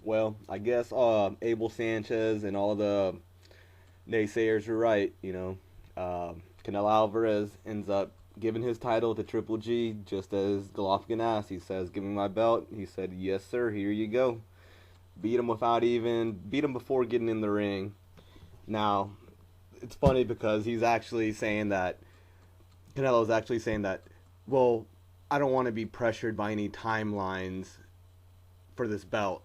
Well, I guess Abel Sanchez and all the naysayers are right. Canelo Alvarez ends up giving his title to Triple G just as Golovkin asked. He says, "Give me my belt." He said, "Yes, sir. Here you go." Beat him before getting in the ring. Now, it's funny because he's actually saying that Canelo's actually saying that, well, I don't want to be pressured by any timelines for this belt.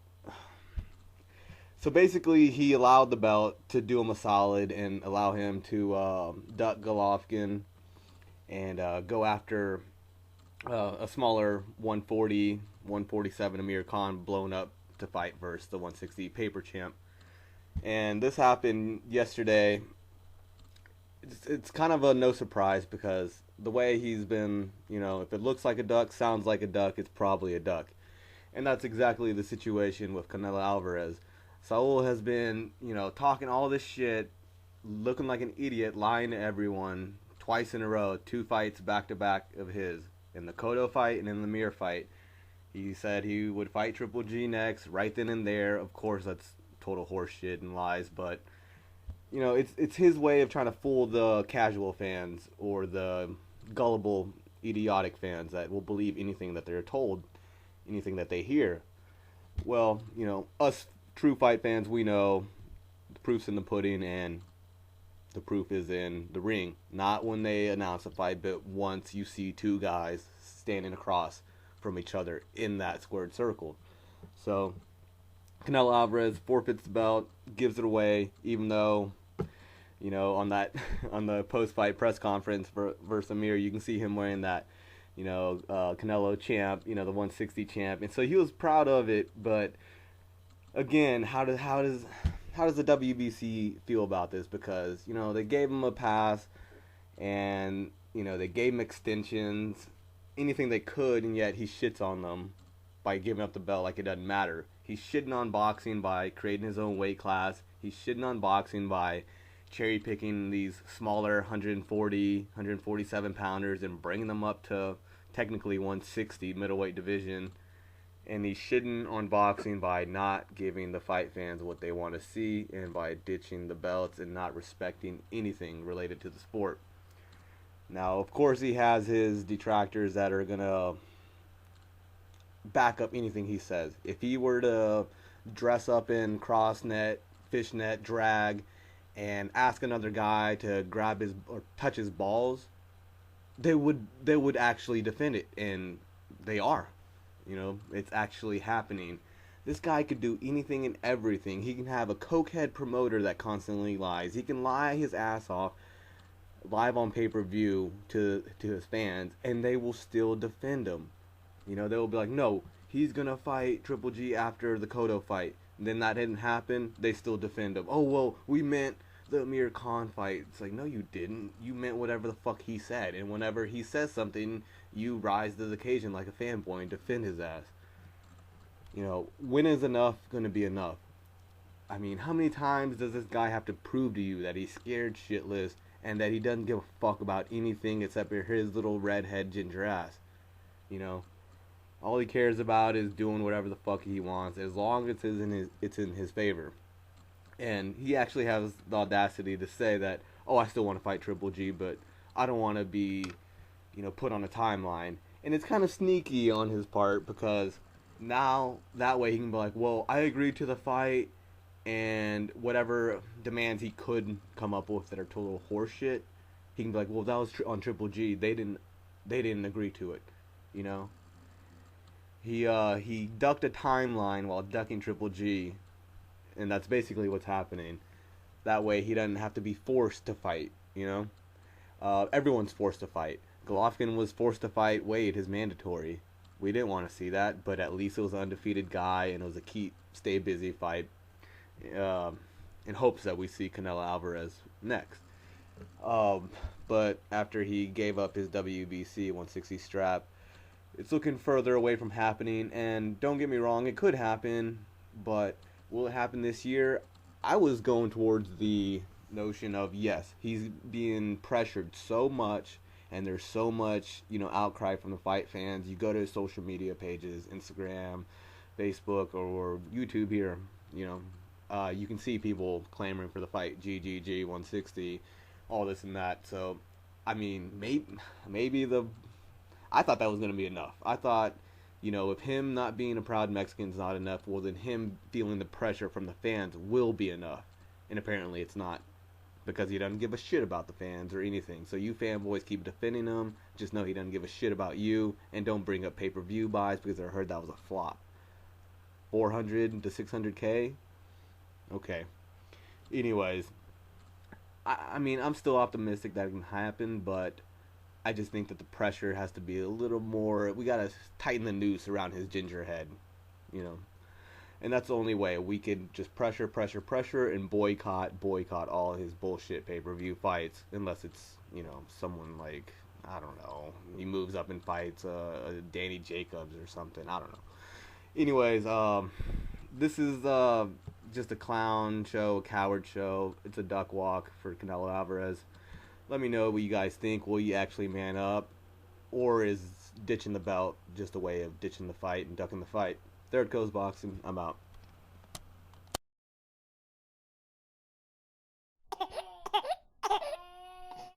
So basically, he allowed the belt to do him a solid and allow him to duck Golovkin and go after a smaller 140, 147 Amir Khan blown up to fight versus the 160 paper champ. And this happened yesterday. It's kind of a no surprise because the way he's been, if it looks like a duck, sounds like a duck, it's probably a duck. And that's exactly the situation with Canelo Alvarez. Saul has been, talking all this shit, looking like an idiot, lying to everyone twice in a row, two fights back to back of his, in the Cotto fight and in the Mir fight. He said he would fight Triple G next, right then and there. Of course, that's total horseshit and lies, but it's his way of trying to fool the casual fans or the gullible, idiotic fans that will believe anything that they're told, anything that they hear. Well, us true fight fans, we know the proof's in the pudding, and the proof is in the ring. Not when they announce a fight, but once you see two guys standing across from each other in that squared circle. So Canelo Alvarez forfeits the belt, gives it away, even though on that on the post-fight press conference versus Amir, you can see him wearing that Canelo champ, the 160 champ, and so he was proud of it. But again, how does the WBC feel about this? Because they gave him a pass, and they gave him extensions, anything they could, and yet he shits on them by giving up the belt like it doesn't matter. He's shitting on boxing by creating his own weight class. He's shitting on boxing by cherry picking these smaller 140, 147 pounders and bringing them up to technically 160 middleweight division. And he's shitting on boxing by not giving the fight fans what they want to see and by ditching the belts and not respecting anything related to the sport. Now, of course, he has his detractors that are going to back up anything he says. If he were to dress up in cross net, fishnet, drag, and ask another guy to grab his or touch his balls, they would actually defend it, and they are. It's actually happening. This guy could do anything and everything. He can have a cokehead promoter that constantly lies. He can lie his ass off live on pay-per-view to his fans, and they will still defend him. They will be like, no, he's going to fight Triple G after the Cotto fight. And then that didn't happen. They still defend him. Oh, well, we meant the Amir Khan fight. It's like, no, you didn't. You meant whatever the fuck he said. And whenever he says something, you rise to the occasion like a fanboy and defend his ass. When is enough going to be enough? I mean, how many times does this guy have to prove to you that he's scared shitless and that he doesn't give a fuck about anything except for his little redhead ginger ass? All he cares about is doing whatever the fuck he wants, as long as it's in his favor. And he actually has the audacity to say that, oh, I still want to fight Triple G, but I don't want to be, put on a timeline. And it's kind of sneaky on his part because now that way he can be like, well, I agreed to the fight, and whatever demands he could come up with that are total horseshit, he can be like, well, that was on Triple G. They didn't agree to it. He ducked a timeline while ducking Triple G, and that's basically what's happening. That way he doesn't have to be forced to fight, everyone's forced to fight. Golovkin was forced to fight Wade, his mandatory. We didn't want to see that, but at least it was an undefeated guy, and it was a keep, stay busy fight, in hopes that we see Canelo Alvarez next. But after he gave up his WBC 160 strap, it's looking further away from happening, and don't get me wrong, it could happen, but will it happen this year? I was going towards the notion of, yes, he's being pressured so much, and there's so much, outcry from the fight fans. You go to his social media pages, Instagram, Facebook or YouTube here, you know, you can see people clamoring for the fight, GGG 160, all this and that. So, I mean, maybe I thought that was going to be enough. I thought, you know, if him not being a proud Mexican is not enough, well, then him feeling the pressure from the fans will be enough. And apparently it's not, because he doesn't give a shit about the fans or anything. So you fanboys keep defending him. Just know he doesn't give a shit about you, and don't bring up pay-per-view buys because I heard that was a flop. 400 to 600K? Okay. Anyways, I mean, I'm still optimistic that it can happen, but I just think that the pressure has to be a little more. We gotta tighten the noose around his ginger head, you know. And that's the only way we can just pressure, and boycott all his bullshit pay-per-view fights, unless it's, you know, someone like, I don't know, he moves up and fights Danny Jacobs or something. I don't know. Anyways, this is just a clown show, a coward show. It's a duck walk for Canelo Alvarez. Let me know what you guys think. Will you actually man up? Or is ditching the belt just a way of ditching the fight and ducking the fight? Third Coast Boxing, I'm out.